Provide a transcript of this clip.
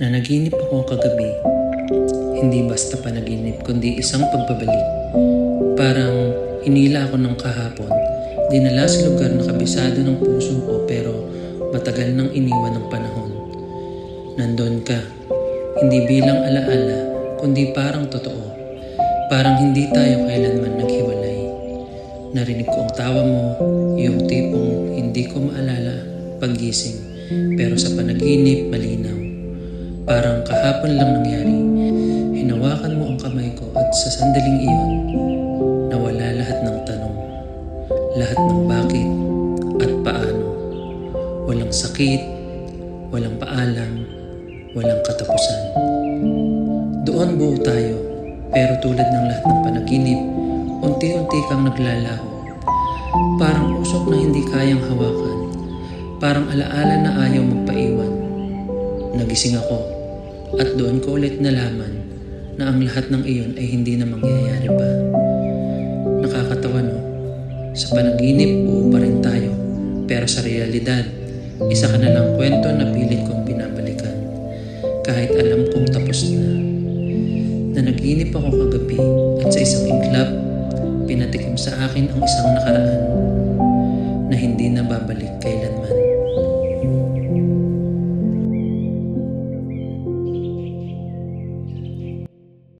Nanaginip ako kagabi. Hindi basta panaginip kundi isang pagbabalik. Parang hinila ako ng kahapon, dinala sa lugar na kabisado ng puso ko pero matagal nang iniwan ng panahon. Nandun ka, hindi bilang alaala kundi parang totoo. Parang hindi tayo kailanman naghiwalay. Narinig ko ang tawa mo, yung tipong hindi ko maalala paggising pero sa panaginip malinaw. Parang kahapon lang nangyari. Hinawakan mo ang kamay ko at sa sandaling iyon, nawala lahat ng tanong. Lahat ng bakit at paano. Walang sakit, walang paalam, walang katapusan. Doon buo tayo, pero tulad ng lahat ng panaginip, unti-unti kang naglalaho. Parang usok na hindi kayang hawakan. Parang alaala na ayaw magpaiwan. Nagising ako at doon ko ulit nalaman na ang lahat ng iyon ay hindi na mangyayari pa. Nakakatawa no? Sa panaginip buo pa rin tayo, pero sa realidad, isa ka na lang kwento na pilit kong binabalikan. Kahit alam kong tapos na. Nanaginip ako kagabi at sa isang iglap, pinatikim sa akin ang isang nakaraan na hindi na babalik kailanman.